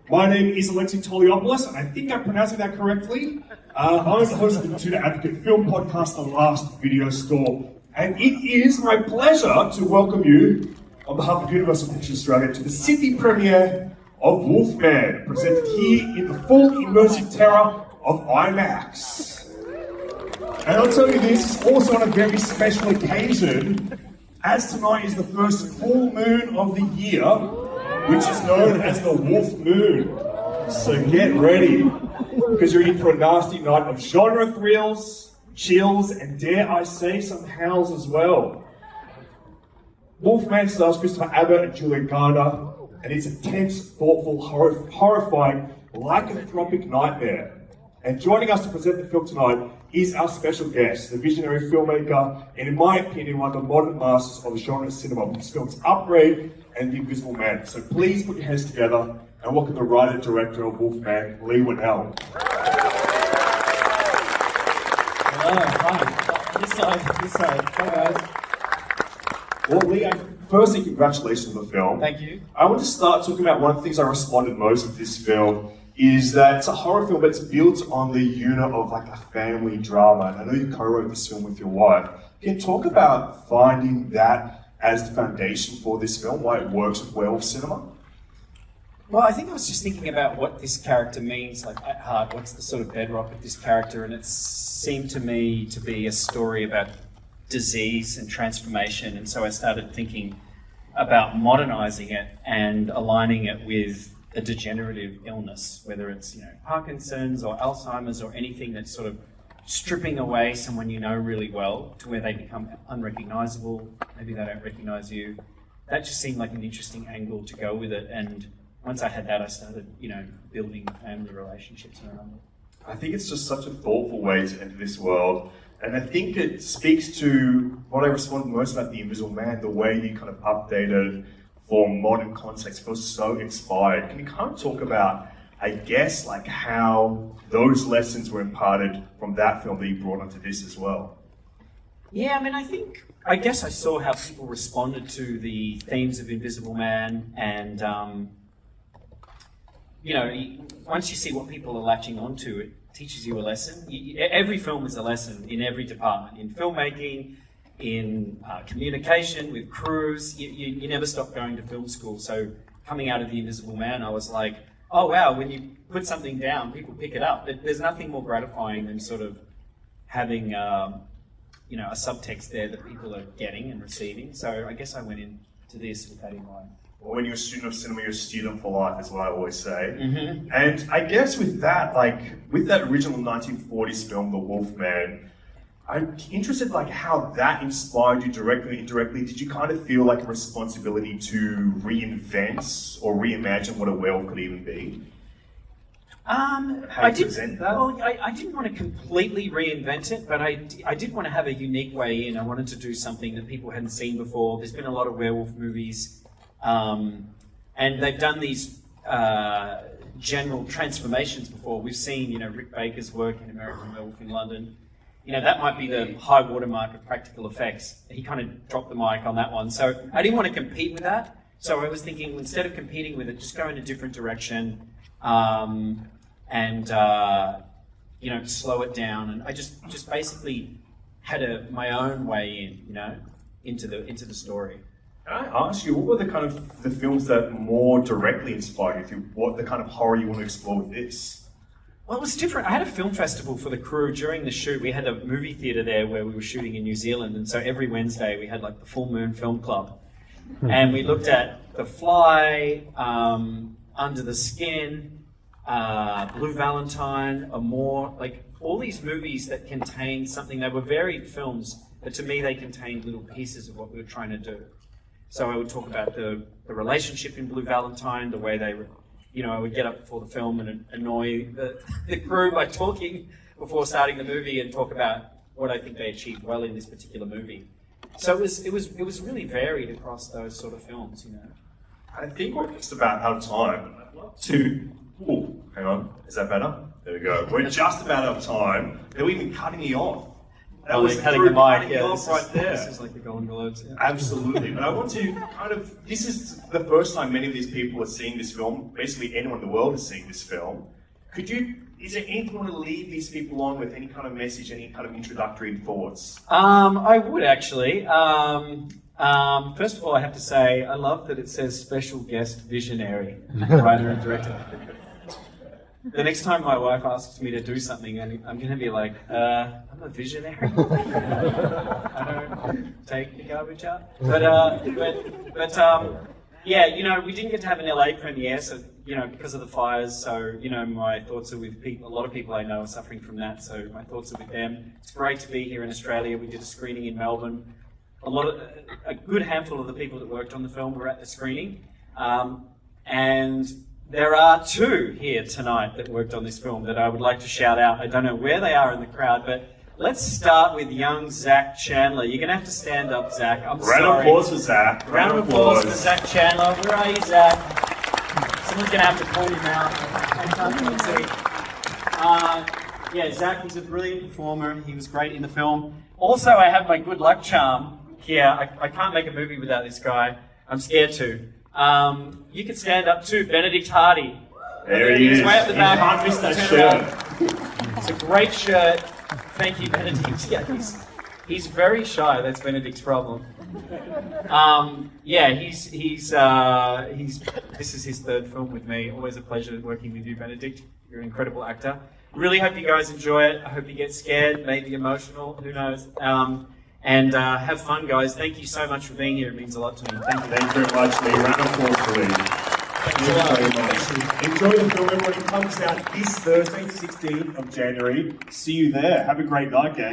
My name is Alexi Toliopoulos, and I think I'm pronouncing that correctly. I'm the host of the Tudor Advocate Film Podcast, The Last Video Store, and it is my pleasure to welcome you, on behalf of Universal Pictures Australia, to the Sydney premiere of Wolfman, presented here in the full immersive terror of IMAX. And I'll tell you this, is also on a very special occasion, as tonight is the first full moon of the year, which is known as the Wolf Moon. So get ready, because you're in for a nasty night of genre thrills, chills, and dare I say, some howls as well. Wolfman stars Christopher Abbott and Julia Garner, and it's a tense, thoughtful, horrifying, lycanthropic nightmare. And joining us to present the film tonight is our special guest, the visionary filmmaker, and in my opinion, one of the modern masters of the genre cinema, with his films Upgrade and The Invisible Man. So please put your hands together and welcome the writer director of Wolfman, Leigh Whannell. Hello, hi. This side. Hi guys. Well, Leigh, firstly, congratulations on the film. Thank you. I want to start talking about one of the things I responded most with this film is that it's a horror film, but it's built on the unit of like a family drama. And I know you co-wrote this film with your wife. Can you talk about finding that as the foundation for this film, why it works with werewolf cinema? Well, I think I was just thinking about what this character means, like at heart, what's the sort of bedrock of this character, and it seemed to me to be a story about disease and transformation, and so I started thinking about modernizing it and aligning it with a degenerative illness, whether it's Parkinson's or Alzheimer's or anything that's sort of stripping away someone you know really well to where they become unrecognizable, maybe they don't recognize you. That just seemed like an interesting angle to go with it, and once I had that, I started, building family relationships around it. I think it's just such a thoughtful way to enter this world, and I think it speaks to what I responded most about The Invisible Man, the way you kind of updated for modern context feels so inspired. Can you kind of talk about, I guess, like how those lessons were imparted from that film that you brought onto this as well? Yeah, I guess I saw how people responded to the themes of Invisible Man, and once you see what people are latching onto, it teaches you a lesson. Every film is a lesson in every department, in filmmaking, in communication, with crews. You never stop going to film school. So coming out of The Invisible Man, I was like, oh wow, when you put something down, people pick it up. There's nothing more gratifying than sort of having a subtext there that people are getting and receiving. So I guess I went into this with that in mind. Well, when you're a student of cinema, you're a student for life, is what I always say. Mm-hmm. And I guess with that, with that original 1940s film, The Wolfman, I'm interested how that inspired you directly or indirectly. Did you kind of feel like a responsibility to reinvent or reimagine what a werewolf could even be? I didn't want to completely reinvent it, but I did want to have a unique way in. I wanted to do something that people hadn't seen before. There's been a lot of werewolf movies, and they've done these general transformations before. We've seen, Rick Baker's work in American Werewolf in London. That might be the high watermark of practical effects. He kind of dropped the mic on that one. So I didn't want to compete with that. So I was thinking, instead of competing with it, just go in a different direction, and slow it down. And I just basically had my own way into the story. Can I ask you, what were the kind of the films that more directly inspired you? What the kind of horror you want to explore with this? Well, it was different. I had a film festival for the crew during the shoot. We had a movie theatre there where we were shooting in New Zealand, and so every Wednesday we had the Full Moon Film Club. And we looked at The Fly, Under the Skin, Blue Valentine, Amor, all these movies that contained something. They were varied films, but to me they contained little pieces of what we were trying to do. So I would talk about the relationship in Blue Valentine, the way they were, I would get up before the film and annoy the crew by talking before starting the movie and talk about what I think they achieved well in this particular movie. So it was really varied across those sort of films, I think we're just about out of time. I'd love to. Oh, hang on. Is that better? There we go. We're just about out of time. They're even cutting me off. That was cutting the mic. Yeah, right there. This is like the Golden Globes. Yeah. Absolutely. But I want to this is the first time many of these people are seeing this film. Basically, anyone in the world is seeing this film. Is there anything you want to leave these people on with, any kind of message, any kind of introductory thoughts? I would actually. First of all, I have to say, I love that it says special guest visionary, writer and director. The next time my wife asks me to do something, I'm going to be like, I'm a visionary. I don't take the garbage out. But yeah, you know, we didn't get to have an LA premiere, so, you know, because of the fires, so, you know, my thoughts are with people, a lot of people I know are suffering from that, so my thoughts are with them. It's great to be here in Australia. We did a screening in Melbourne. A good handful of the people that worked on the film were at the screening. And there are two here tonight that worked on this film that I would like to shout out. I don't know where they are in the crowd, but let's start with young Zach Chandler. You're going to have to stand up, Zach. I'm sorry. Round of applause for Zach. Round of applause for Zach Chandler. Where are you, Zach? Someone's going to have to call him out. I can't really see. Yeah, Zach was a brilliant performer. He was great in the film. Also, I have my good luck charm here. I can't make a movie without this guy. I'm scared to. You can stand up too, Benedict Hardy. There he is. He's way up the back. You can't miss that shirt. It's a great shirt. Thank you, Benedict. Yeah, he's very shy. That's Benedict's problem. Yeah, he's this is his third film with me. Always a pleasure working with you, Benedict. You're an incredible actor. Really hope you guys enjoy it. I hope you get scared, maybe emotional. Who knows? And have fun, guys. Thank you so much for being here. It means a lot to me. Thank you. Thank you very much, Lee. Round of applause for Lee. Thank you very much. Enjoy the film, everyone. It comes out this Thursday, 16th of January. See you there. Have a great night, gang.